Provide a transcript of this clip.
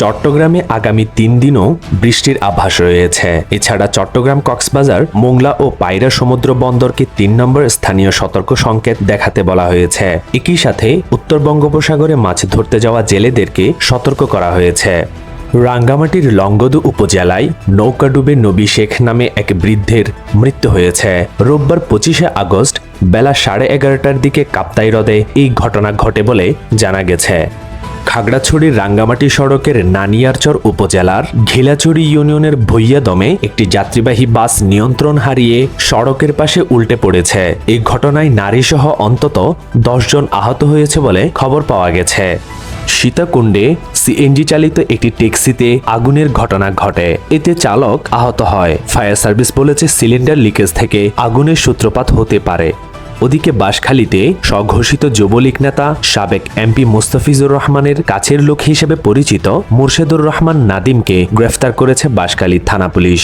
চট্টগ্রামে আগামী 3 দিনও বৃষ্টির আভাস রয়েছে। এছাড়া চট্টগ্রাম, কক্সবাজার, মোংলা ও পায়রা সমুদ্র বন্দরকে 3 নম্বর স্থানীয় সতর্ক সংকেত দেখাতে বলা হয়েছে। একই সাথে উত্তর বঙ্গোপসাগরে মাছ ধরতে যাওয়া জেলেদেরকে সতর্ক করা হয়েছে। রাঙ্গামাটির লংগদু উপজেলায় নৌকাডুবে নবী শেখ নামে এক বৃদ্ধের মৃত্যু হয়েছে। রোববার 25শে আগস্ট বেলা 11:30টার দিকে কাপ্তাই হ্রদে এই ঘটনা ঘটে বলে জানা গেছে। খাগড়াছড়ির রাঙ্গামাটি সড়কের নানিয়ারচর উপজেলার ঘিলাচড়ি ইউনিয়নের ভুইয়াদমে একটি যাত্রীবাহী বাস নিয়ন্ত্রণ হারিয়ে সড়কের পাশে উল্টে পড়েছে। এই ঘটনায় নারীসহ অন্তত 10 জন আহত হয়েছে বলে খবর পাওয়া গেছে। সীতাকুণ্ডে সিএনজি চালিত একটি ট্যাক্সিতে আগুনের ঘটনা ঘটে, এতে চালক আহত হয়। ফায়ার সার্ভিস বলেছে সিলিন্ডার লিকেজ থেকে আগুনের সূত্রপাত হতে পারে। ওদিকে বাঁশখালীতে স্বঘোষিত যুবলীগ নেতা সাবেক এমপি মোস্তাফিজুর রহমানের কাছের লোক হিসেবে পরিচিত মুর্শেদুর রহমান নাদিমকে গ্রেফতার করেছে বাঁশখালী থানা পুলিশ।